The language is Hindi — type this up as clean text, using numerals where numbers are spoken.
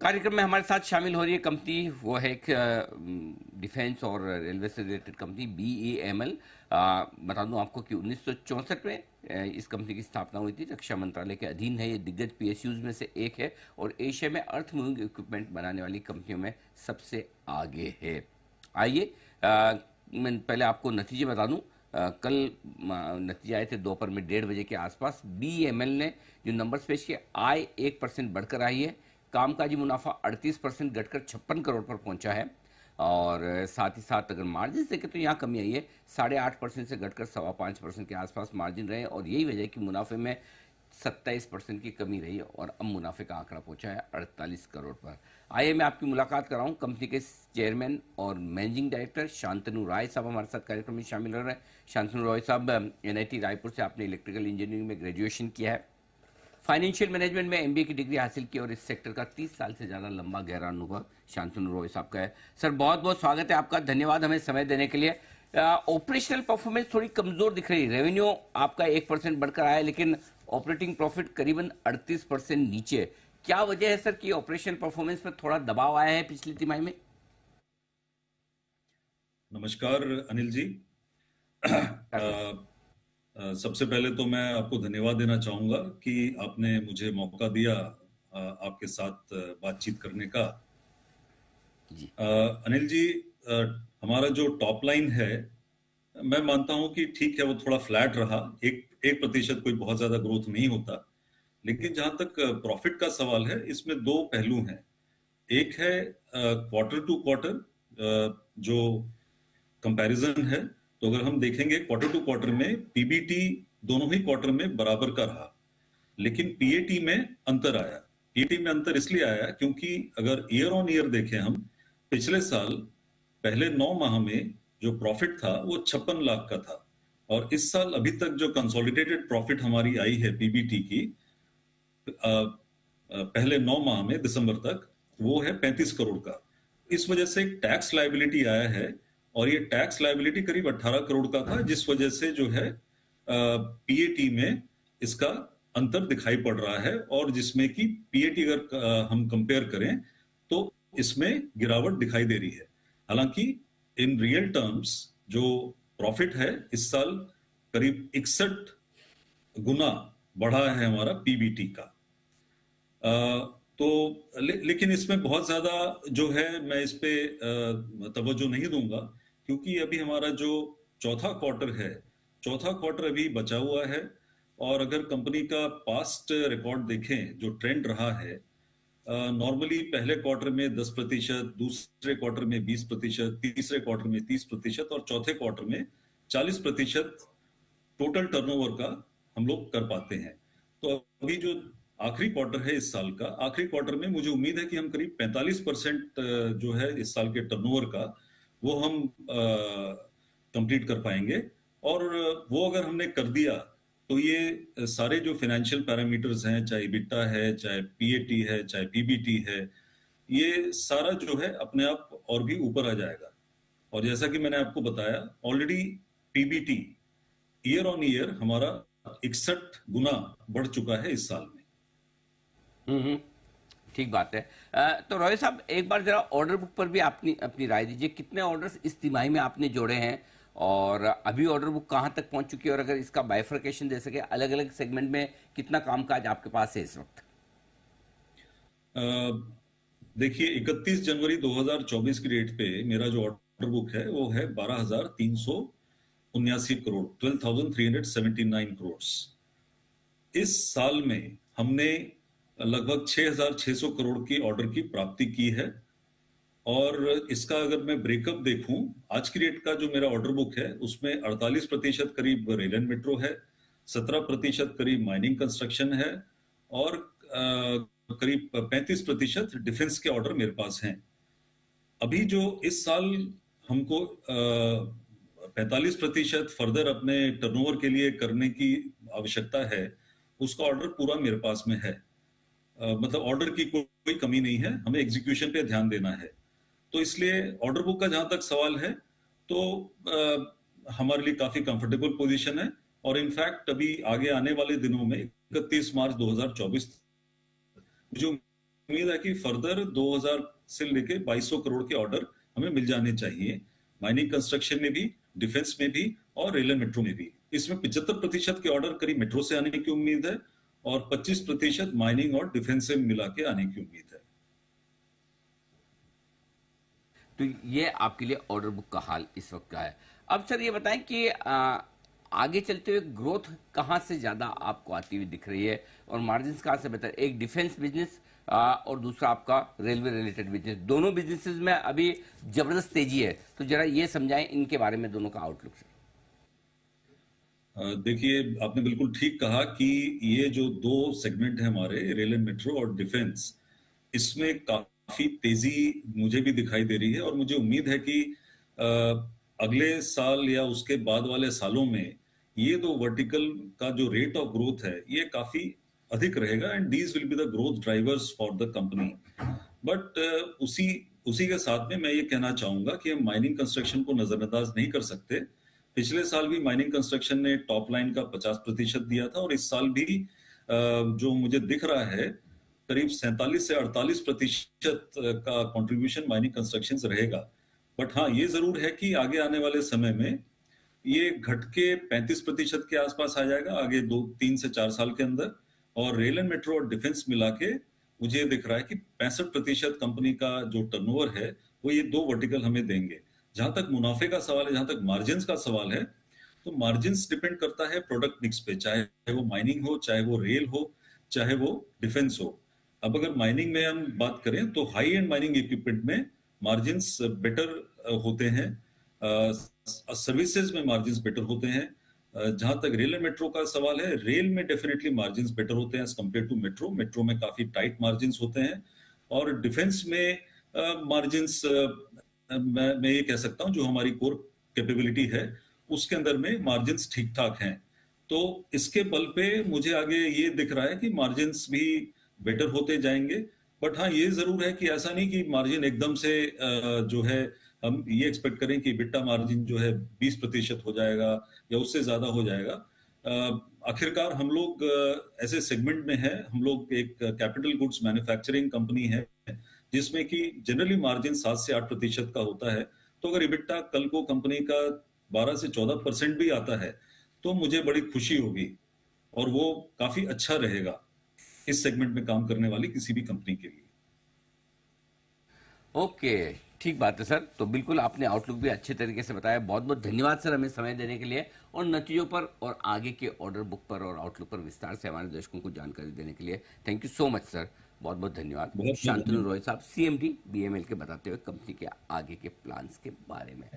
कार्यक्रम में हमारे साथ शामिल हो रही है कंपनी, वो है एक डिफेंस और रेलवे से रिलेटेड कंपनी BEML। बता दूं आपको कि 1964 में इस कंपनी की स्थापना हुई थी। रक्षा मंत्रालय के अधीन है। ये दिग्गज PSUs में से एक है और एशिया में अर्थ मूविंग इक्विपमेंट बनाने वाली कंपनियों में सबसे आगे है। आइए, मैं पहले आपको नतीजे बता दूं। कल नतीजे आए थे दोपहर में 1:30 बजे के आसपास। BEML ने जो नंबर्स पेश किए, आय 1% बढ़कर आई है। कामकाजी मुनाफा 38% घटकर 56 करोड़ पर पहुंचा है। और साथ ही साथ अगर मार्जिन देखें तो यहाँ कमी आई है। 8.5% से घटकर 5.25% के आसपास मार्जिन रहे और यही वजह है कि मुनाफे में 27% की कमी रही और अब मुनाफे का आंकड़ा पहुंचा है 48 करोड़ पर। आइए मैं आपकी मुलाकात कराऊं कंपनी के चेयरमैन और मैनेजिंग डायरेक्टर शांतनु राय साहब हमारे साथ कार्यक्रम में शामिल हो रहे हैं। शांतनु राय साहब, NIT रायपुर से आपने इलेक्ट्रिकल इंजीनियरिंग में ग्रेजुएशन किया है, फाइनेंशियल मैनेजमेंट में MBA की डिग्री हासिल की और इस सेक्टर का 30 साल से ज़्यादा लंबा गहरा अनुभव शांतनु रॉय साहब का है। सर, बहुत बहुत स्वागत है आपका, धन्यवाद हमें समय देने के लिए। ऑपरेशनल परफॉर्मेंस थोड़ी कमजोर दिख रही है। रेवेन्यू आपका 1% बढ़कर आया, लेकिन ऑपरेटिंग प्रॉफिट करीबन 38% नीचे। क्या वजह है सर कि ऑपरेशनल परफॉर्मेंस पर थोड़ा दबाव आया है पिछली तिमाही में? नमस्कार अनिल जी। क्या सर? सबसे पहले तो मैं आपको धन्यवाद देना चाहूंगा कि आपने मुझे मौका दिया आपके साथ बातचीत करने का। जी। अनिल जी, हमारा जो टॉप लाइन है, मैं मानता हूं कि ठीक है, वो थोड़ा फ्लैट रहा। एक प्रतिशत कोई बहुत ज्यादा ग्रोथ नहीं होता। लेकिन जहां तक प्रॉफिट का सवाल है, इसमें दो पहलू हैं। एक है क्वार्टर टू क्वार्टर जो कंपैरिजन है। तो अगर हम देखेंगे क्वार्टर टू क्वार्टर में पीबीटी दोनों ही क्वार्टर में बराबर का रहा, लेकिन पीएटी में अंतर आया। पीएटी में अंतर इसलिए आया क्योंकि अगर ईयर ऑन ईयर देखें हम, पिछले साल पहले 9 माह में जो प्रॉफिट था वो 56 लाख का था, और इस साल अभी तक जो कंसोलिडेटेड प्रॉफिट हमारी आई है पीबीटी की पहले 9 माह में दिसंबर तक, वो है 35 करोड़ का। इस वजह से एक टैक्स लायबिलिटी आया है, और ये टैक्स लायबिलिटी करीब 18 करोड़ का था, जिस वजह से जो है पीएटी में इसका अंतर दिखाई पड़ रहा है। और जिसमें कि पीएटी अगर हम कंपेयर करें तो इसमें गिरावट दिखाई दे रही है। हालांकि इन रियल टर्म्स जो प्रॉफिट है इस साल करीब 61 गुना बढ़ा है हमारा पीबीटी का। तो लेकिन इसमें बहुत ज्यादा जो है मैं इस पे तवज्जो नहीं दूंगा, क्योंकि अभी हमारा जो चौथा क्वार्टर है, चौथा क्वार्टर अभी बचा हुआ है। और अगर कंपनी का पास्ट रिकॉर्ड देखें, जो ट्रेंड रहा है, नॉर्मली पहले क्वार्टर में 10%, दूसरे क्वार्टर में 20%, तीसरे क्वार्टर में 30% और चौथे क्वार्टर में 40% टोटल टर्नओवर का हम लोग कर पाते हैं। तो अभी जो आखिरी क्वार्टर है इस साल का, आखिरी क्वार्टर में मुझे उम्मीद है कि हम करीब 45% जो है इस साल के टर्नओवर का, वो हम कंप्लीट कर पाएंगे। और वो अगर हमने कर दिया तो ये सारे जो फाइनेंशियल पैरामीटर्स हैं, चाहे इबिटा है, चाहे पीएटी है, चाहे पीबीटी है, ये सारा जो है अपने आप और भी ऊपर आ जाएगा। और जैसा कि मैंने आपको बताया already, PBT year on year हमारा 61 गुना बढ़ चुका है इस साल में। हम्म। ठीक बात है। तो रॉय साहब, एक बार जरा ऑर्डर बुक पर भी अपनी अपनी राय दीजिए। कितने ऑर्डर्स इस तिमाही में आपने जोड़े हैं और अभी ऑर्डर बुक कहाँ तक पहुंच चुकी है, और अगर इसका बाइफर्केशन दे सके, अलग अलग सेगमेंट में कितना कामकाज आपके पास है इस वक्त? अ, देखिए, 31 जनवरी 2024 की डेट पे मेरा जो ऑर्डर बुक है वो है 12,379 करोड़, 12,379 करोड़। इस साल में हमने लगभग 6,600 करोड़ की ऑर्डर की प्राप्ति की है। और इसका अगर मैं ब्रेकअप देखूं, आज की डेट का जो मेरा ऑर्डर बुक है उसमें 48% करीब रेल एंड मेट्रो है, 17% करीब माइनिंग कंस्ट्रक्शन है, और करीब 35% डिफेंस के ऑर्डर मेरे पास हैं। अभी जो इस साल हमको 45% फर्दर अपने टर्नओवर के लिए करने की आवश्यकता है, उसका ऑर्डर पूरा मेरे पास में है। मतलब ऑर्डर की कोई कमी नहीं है, हमें एग्जीक्यूशन पे ध्यान देना है। तो इसलिए ऑर्डर बुक का जहां तक सवाल है, तो हमारे लिए काफी कंफर्टेबल पोजीशन है। और इनफैक्ट अभी आगे आने वाले दिनों में 31 मार्च 2024 मुझे उम्मीद है कि फर्दर 2000 से लेके 2200 करोड़ के ऑर्डर हमें मिल जाने चाहिए, माइनिंग कंस्ट्रक्शन में भी, डिफेंस में भी और रेल एंड मेट्रो में भी। इसमें 75% के ऑर्डर करीब मेट्रो से आने की उम्मीद है और 25% माइनिंग और डिफेंस से मिला के आने की उम्मीद है। तो ये आपके लिए ऑर्डर बुक का हाल इस वक्त का है। अब सर ये बताएं कि आगे चलते हुए ग्रोथ कहाँ से ज़्यादा आपको आती हुई दिख रही है और मार्जिन्स कहाँ से बेहतर, एक डिफेंस बिजनेस और दूसरा आपका रेलवे रिलेटेड बिजनेस, दोनों बिजनेसेस में अभी जबरदस्त तेजी है, तो जरा ये समझाएं इनके बारे में, दोनों का आउटलुक सर। देखिए, आपने बिल्कुल ठीक कहा कि ये जो दो सेगमेंट है हमारे, रेल एंड मेट्रो और डिफेंस, इसमें काफी तेजी मुझे भी दिखाई दे रही है और मुझे उम्मीद है कि अ, अगले साल या उसके बाद वाले सालों में ये दो वर्टिकल का जो रेट ऑफ ग्रोथ है ये काफी अधिक रहेगा and these will be the growth drivers for the company. But उसी उसी के साथ में मैं ये कहना चाहूंगा कि हम माइनिंग कंस्ट्रक्शन को नजरअंदाज नहीं कर सकते। पिछले साल भी माइनिंग कंस्ट्रक्शन ने टॉप लाइन का 50% दिया था और इस साल भी जो मुझे दिख रहा है करीब 47 से 48% का कंट्रीब्यूशन माइनिंग कंस्ट्रक्शन से रहेगा। बट हाँ, ये जरूर है कि आगे आने वाले समय में ये घट के 35% के आसपास आ जाएगा आगे 2 3 से 4 साल के अंदर। और रेल एंड मेट्रो और डिफेंस मिला के मुझे दिख रहा है कि 65% कंपनी का जो टर्नओवर है वो ये दो वर्टिकल हमें देंगे। जहां तक मुनाफे का सवाल है, जहां तक मार्जिन का सवाल है, तो मार्जिन्स डिपेंड करता है प्रोडक्ट मिक्स पे, चाहे वो माइनिंग हो, चाहे वो रेल हो, चाहे वो डिफेंस हो। अब अगर माइनिंग में हम बात करें तो हाई एंड माइनिंग इक्विपमेंट में मार्जिन्स बेटर होते हैं, सर्विसेज में मार्जिन्स बेटर होते हैं। जहां तक रेल एंड मेट्रो का सवाल है, रेल में डेफिनेटली मार्जिन्स बेटर होते हैं as compare to metro. Metro में काफी टाइट मार्जिन्स होते हैं। और डिफेंस में मार्जिन्स मैं ये कह सकता हूँ जो हमारी कोर कैपेबिलिटी है उसके अंदर में मार्जिन्स ठीक ठाक हैं। तो इसके बल पे मुझे आगे ये दिख रहा है कि मार्जिन्स भी बेटर होते जाएंगे। बट हाँ, ये जरूर है कि ऐसा नहीं कि मार्जिन एकदम से जो है हम ये एक्सपेक्ट करें कि बिट्टा मार्जिन जो है 20% हो जाएगा या उससे ज्यादा हो जाएगा। आखिरकार हम लोग ऐसे सेगमेंट में है, हम लोग एक कैपिटल गुड्स मैन्युफैक्चरिंग कंपनी है जिसमें कि जनरली मार्जिन 7 से 8% का होता है। तो अगर इबिट्टा कल को कंपनी का 12 से 14% भी आता है तो मुझे बड़ी खुशी होगी और वो काफी अच्छा रहेगा इस सेगमेंट में काम करने वाली किसी भी कंपनी के लिए। ओके, ठीक बात है सर। तो बिल्कुल आपने आउटलुक भी अच्छे तरीके से बताया। बहुत बहुत धन्यवाद सर हमें समय देने के लिए और नतीजों पर और आगे के ऑर्डर बुक पर और आउटलुक पर विस्तार से हमारे दर्शकों को जानकारी देने के लिए thank you so much sir. बहुत बहुत धन्यवाद। बहुत बहुत शांतनु धन्यवाद। रॉय साहब, CMD BML के बताते हुए कंपनी के आगे के प्लान्स के बारे में।